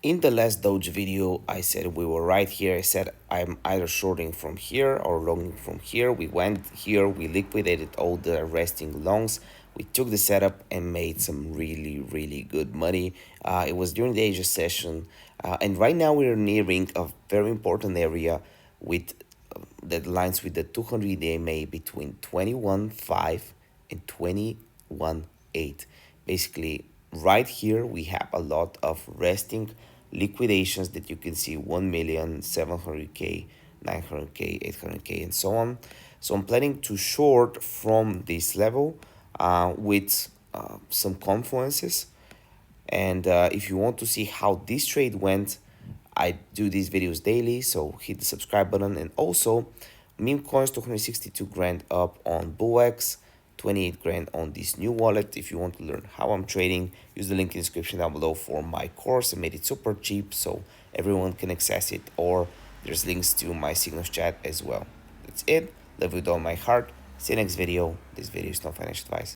In the last Doge video, I said we were right here. I said I'm either shorting from here or longing from here. We went here, we liquidated all the resting longs. We took the setup and made some really good money. It was during the Asia session. And right now we're nearing a very important area with that lines with the 200 EMA between 21.5 and 21.8. Basically, right here we have a lot of resting liquidations that you can see 1 million, 700K, 900K, 800K, and so on. So I'm planning to short from this level with some confluences. And if you want to see how this trade went, I do these videos daily, so hit the subscribe button. And also, meme coins 262 grand up on BullX, 28 grand on this new wallet. If you want to learn how I'm trading, use the link in the description down below for my course. I made it super cheap so everyone can access it, or there's links to my Signals chat as well. That's it. Love with all my heart. See you next video. This video is not financial advice.